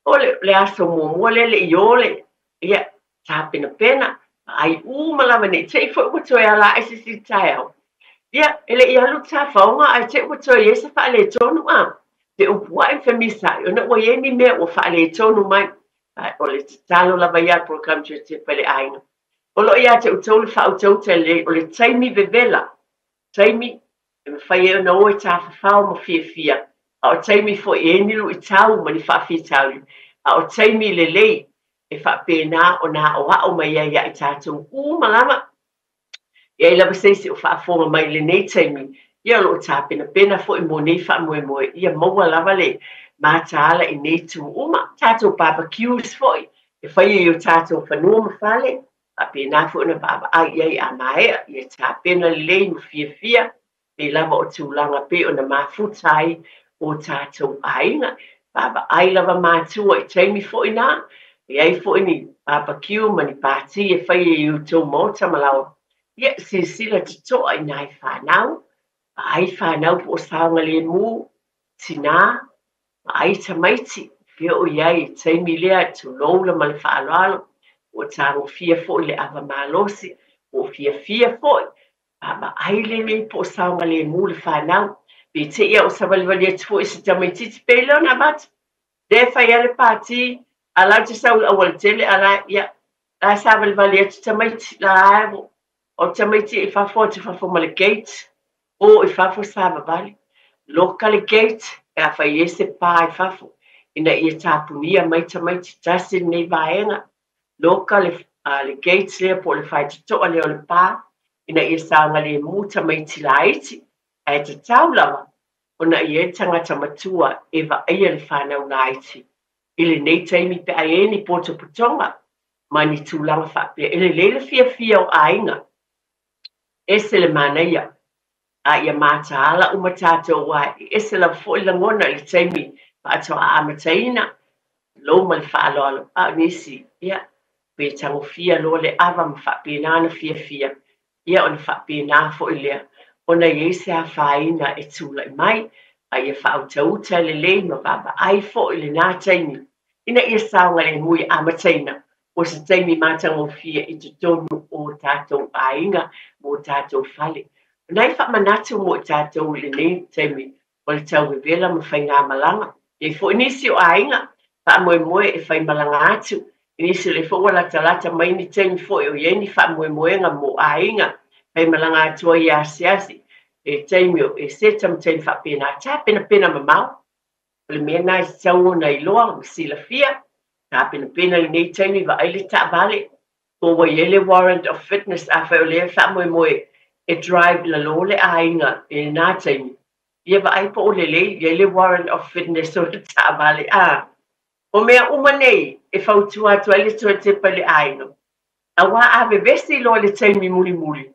o le aso mua le i ole ia tā pena ai malava nei tei foi wato e ala ai si tai au ia ele i alu tā whaonga ai te wato e sa wha le tonu a te upua e whamisa ona o ye ni mea o wha le tonu mai o le talo lava ia program te pele ainga o lo ia te utau le whautau te le o le taimi vevela taimi e mawhai e ona oe tā whawhao ma fia a o taimi fo e nilu i tau ma ni whawhi tau a o taimi le lei e whapena o nā o hao mai ia i tātou malama ia i lava seisi o whaafonga mai le nei taimi ia lo tā pena fo i mo nei wha moe ia maua lava le mātāla i nei tu tātou barbecues foi e whai e o tātou whanua ma whale a pena fo na baba ai ai a mai ia tā pena le mo fia e lava o tūlanga pe o na mafutai o tātou ainga baba ai lava mātua i taimi fo i nā e ai fo i ni barbecue mani pāti e whai e o tō mota malawa ia sila te toa i nai whanau ai whanau po saunga le mū tina ai tamaiti fia o iai taimi lea tu loula ma le whaaloalo o tāngo fia fo le ava malosi o fia fo baba ai le po saunga le mū le whanau pe te ia o savaliwali atu fo i se tamaiti te pele ona bat le whai ale pāti ala te sau awal tele ala ia la savaliwali atu tamaiti la aevo o tamaiti i whafo ma le gate o i whafo savavali loka le gate e a whai ese pā i whafo ina ia tāpunia mai tamaiti tasi nei vaenga loka le gate lea po le whai tatoa leo le pā ina ia saunga le mū tamaiti la iti e te tau lava ona ia tangata matua e va aia le whanau la iti ile nei taimi pe aeni poto putonga mani tūlanga whapea ele lele fia o ainga ese le manaia a ia mātāla uma tātou wai ese la fo i langona le taimi pa atoa a amataina lo ma le whaaloalo a nisi ia pe tango fia lo le ava ma whapena fia ia ona whapena fo i lea ona ia se a whaina e tūla i mai a ia whautauta le le ma baba ai fo i le nā taimi ina ia saunga le mui amataina o se taimi mātango fia i te tonu o tātou ainga mo tātou whale. Nai whamanatu mo tātou le nei taimi o le tau vevela ma whai ngā malanga. E fo inisi o ainga, wha moe e whai malanga atu. Inisi le fo wala talata mai ni taimi fo e o ieni wha moe nga mo ainga. Whai malanga atu i asiasi. E taimi o e se tam taimi wha pena. Tā pena mamau. O le mea nai tau na iloa o sila fia. Tā pena i nei taimi wa aile ta vale. O wa yele warrant of fitness a whai o le wha moe e drive la lo le ainga e nā taimi. Ia wa aipa o le warrant of fitness o le ta vale a. O mea uma nei e whautua atu aile tua te pale ainga. A wā ave vesti lo le taimi muli.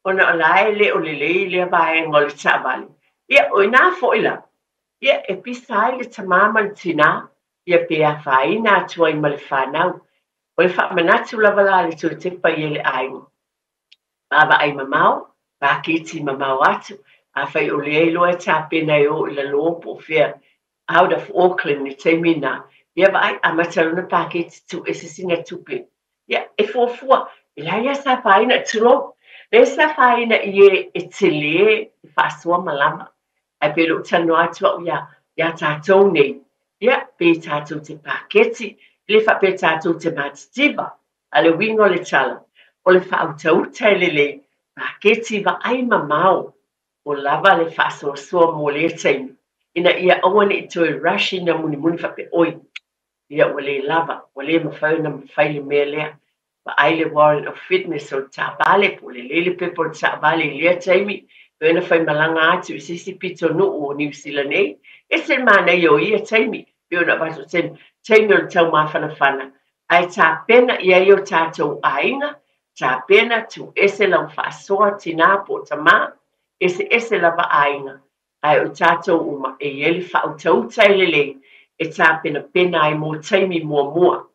Ona o lae le o le vaenga o le ta vale. Ia o nā foila. Ia e pisai le tamama le tina. Ia pe a whaina atua i ma le whanau. O le whamanatu lavala le tua te pa i le ainga. Baba ai mamau. Pakiti mamau atu, a whai o le eilo e tāpena e o i la lopo whea out of Auckland ni te mina. Ia wa ai amataruna pakiti tu e se singa tupe. Ia e fuafua, i la ia sa whaina tulo. Le sa whaina i e te le i whaasua malama. Ai pelo tano atua o ia tātou nei. Ia pe tātou te pakiti, le wha pe tātou te matitiba. A le wingo le tala, o le whautauta le le. Paketi wa ai mamau o lava le whaasoasoa mo le taimi. Ina ia awane i toi rashi na muni whape oi. Ia o le lava, o le mawhau na mawhai le mea lea. Wa ai le warrant of fitness o tāpale po le lele pepo o tāpale lea taimi. Pena fai malanga atu sisi pito no o New Zealand e. E se mana yo ia taimi. Pio na baso taimi o tau mawhanawhana. Ai tā pena ia yo tātou ainga. Tā pena tu ese lau whaasoa tina po tama. Ese lava ainga. Ai o tātou uma e eli whautau tailele. E tā pena ai mō taimi mua.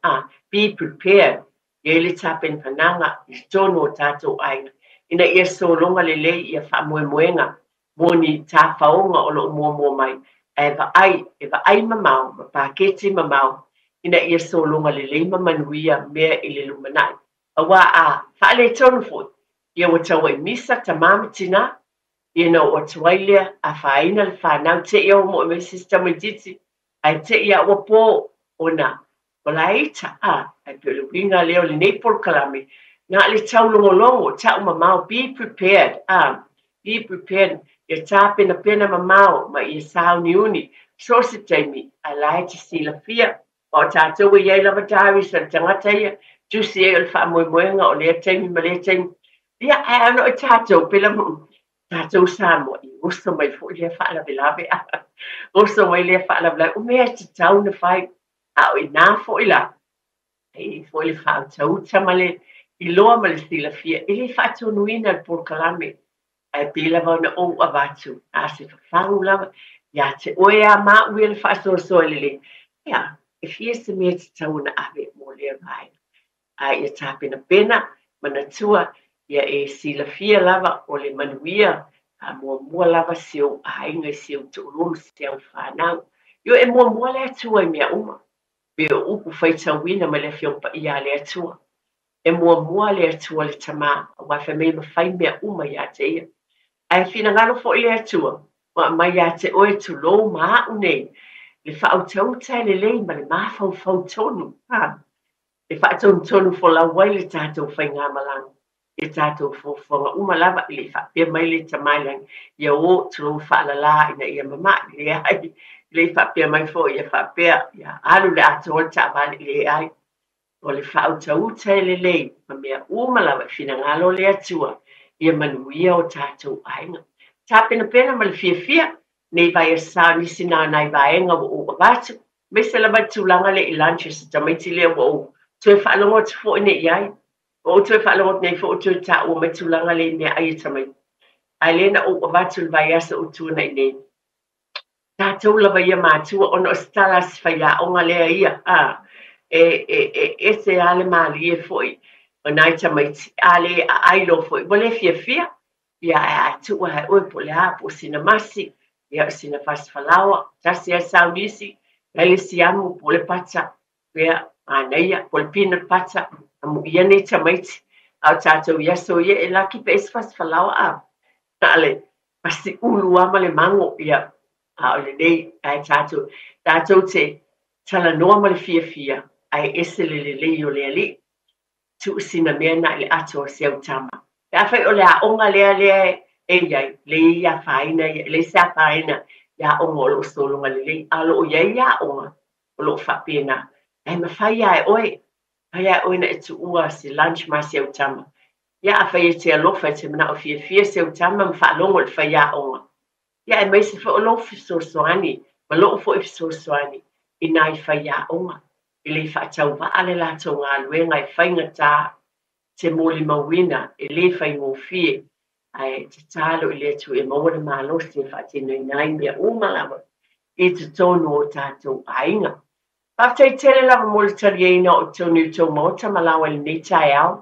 Be prepared. Ele tā pena pananga i tono o tātou ainga. Ina ia so longa lele ia whamoemoenga. Moni tā whaonga o lo mua mai. E va ai mamau, ma paketi mamau. Ina ia so longa lele mamanuia mea i le lumanai. Awa whaale tonu fo. Ia watawa i misa ta mamatina. Ia na o tuailea a whaina le whanau te ia o mo me sistema jiti. Ai te ia wapo ona. Wala eita ai pio winga leo le Naples kalame. Nga le tau longo tau mamau, be prepared. Be prepared. Ia tā pena mamau, ma ia sao ni uni. So se taimi, a lai te sila fia. O tātou e iei lava tāwi sa tangata ia. Jusi e le wha moenga o lea taimi ma lea taimi. Ia e ano o tātou pela mo. Tātou sa mo i uso mai fo lea wha lawe lawe. Uso mai lea wha lawe lawe. O mea te tau na whai. O i nā fo i la. E fo i le wha tau tamale. I loa ma le sila fia, ili whātou nuina al porkalame, ai pila wana o avatu, a se whawhangu lava, ia te oe a maa ui le whātou soelele. Ia, e fia se mea te tauna ave mo lea vai. Ai ia tāpena pena, mana tua, ia e sila fia lava o le manuia, a mua lava seo ainga seo te urum seo whanau. Io e mua lea tua i mea uma, be o upu whaitawina ma le fiompa ia lea tua. E mua le atua le tama, wa fe mei mawhai mea uma ia te ia. Ai fina ngalo fo i le atua, wa mai ia te oe tu lo maa unei, le whautau tai le lei ma le mawhau tonu. Le whautau tonu fo la wai le tātou whai ngā malang. Le tātou fo whanga uma lava i le whapea mai le tamailang, ia o tu lo whaalala ina ia mama, le ai, le whapea mai fo ia whapea, ia alu le atoa ta vale le ai. O le whautau tai le lei, ma mea umalawa fina ngalo le atua, ia manuia o tātou ainga. Tā pena ma le fia, nei vai a sā nisi nā nai vaenga o watu, me se la tūlanga le i lanche sa tamaiti lea o tue whaalongo te fo ine iai, o tue whaalongo nei fo o tue tā o me tūlanga le nea ai tamai. Ai lena o watu le vai asa o tūna i nei. Tātou lava ia mātua ono stalas whaia o ngā lea ia, e se ale mali e foi o nai tamaiti ale ailo foi vole fia ia atu ai o po le apo sina masi ia sina fast falawa tasi e saudisi ele siamu po le pata ia anaia po le peanut pata amu ia ne tamaiti au tatou ia so ia e laki pe fast falawa a ale pasi ulu ama le mango ia a le nei ai tatou te tala normal fia ai ese le o le ali tu sina mena le ato se o tama ya fai o le a onga le e ia le ia faina le sa faina ya onga lo solo le alo ia onga lo fa pena ai ma fai ai oi na tu ua si lunch ma se o tama ya fai te lo fa te mena o fia se o tama ma fa longo le fai ya onga ya mai se fa lo fi so soani ma lo fo so soani ina i fai ya onga i le whaatau wa ale lato ngā luenga i whainga tā te mōli mawina i le whai ngō fie ai te tālo i le tu e maura mālosi e whaatino i nai mea umalawa i te tonu o tātou ainga. Pātai tele lava mōli tari eina o tonu tō mauta malawa i nei tai au.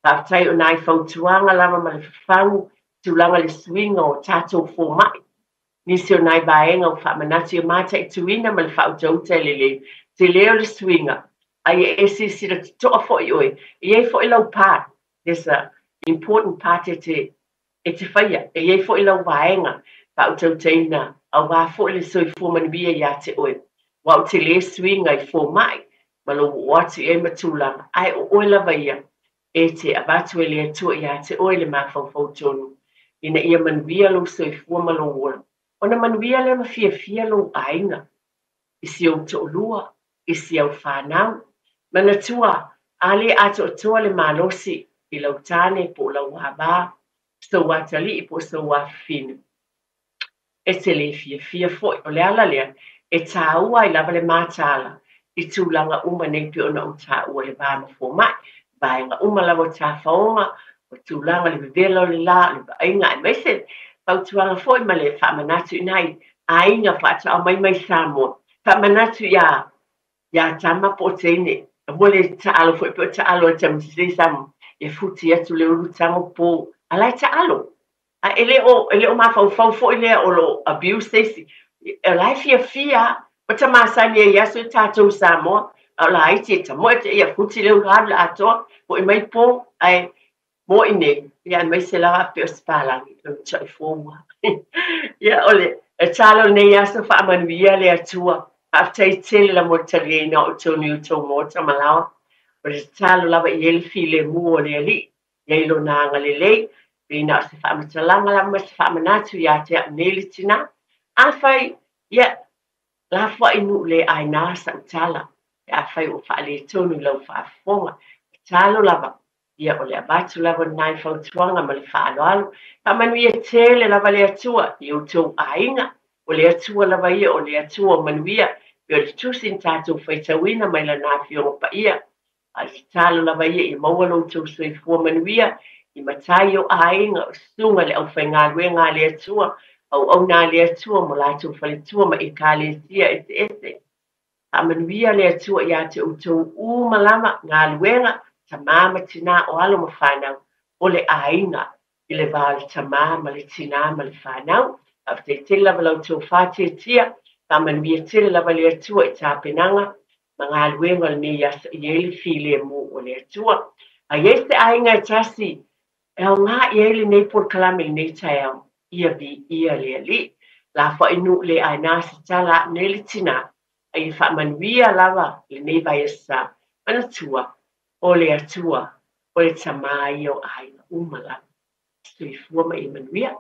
Pātai o nai whautuanga lava ma le whawhangu tūlanga le swinga o tātou fō mai. Nisi o nai baenga o whamanati o māta i tuina ma le whautau tele le te leo le swinga, ai e sira te toa fo i oe, i fo i lau pā, there's an important part e te whaia, e fo i lau waenga, pa o tau teina, a wā fo i le soi fo manuia ia te oe, wā o te le swinga i fo mai, ma lo watu e matulanga, ai o oe lava ia, e te abatu e le atua ia te oe le mawhau fau tonu, ina ia manuia lo soi fo ma lo wola, ona manuia le ma fia lo ainga, i si o te olua, i si au whanau. Mana tua, ale ato toa le malosi i lau tāne po lau wabā. soa tali po soa finu. E te le fia foi o le ala lea e tāua I lava le mātala I tūlanga uma nei pe ona o tāua le vāma fō mai. Vaenga uma lava o tāwhaonga o tūlanga le vevela o le la le vaenga e meise pautuanga foi ma le whamanatu nai a inga whaata o mai Samoa. Whamanatu ia tama po teine. Mo le taalo foi pe o taalo o tamasise samu. E futi atu le urutanga po alai taalo. Ele o mafau fo ele o lo abuse stesi e lai fia o ta masani e yaso tatou Samoa o la iti ta mo te ia futi le urabla ato o I mai po ai mo ine ia mai se la pe spala o ta fo ia ole e talo ne yaso fa manuia le atua after itel la mortalina o tonu to mo ta malawa o le talo lava I el file mu o le ali ia lo na ngalele Rina se whamatalanga la mas whamanatu ia te neli tina. Awhai, ia, la wha inu le aina sa utala. Awhai o whaale tonu lau whaafonga. Talo lava, ia o le abatu lava nai whautuanga ma le whaaloalo. Pamanu ia tele lava le atua, I o tau ainga. O le atua lava ia, o le atua manuia. Pio le tusin tātou whaitawina mai la nāwhionga pa ia. A talo lava ia, I maualo tau soifua manuia. I matai o ainga o sunga le au whainga ruenga le atua au nā le atua mo lātou whaletua ma I kā le sia ese. A manuia le atua ia te utou malama ngā luenga ta māma tina o alo ma whanau o le ainga I le vāle ta māma le tina ma le whanau. A te te lava lau tau whātia tia ta manuia te lava le atua I tā penanga ma ngā luenga le mea yasa I ele file mo o le atua. A yeste ainga I tasi e o ngā I ele nei por kalame nei taeau ia vi ia le ali. La wha inu le aina si tala neli tina ai wha manuia lava le nei vai esa manatua o le atua o le tamai o aina umala. Stui fua ma I manuia.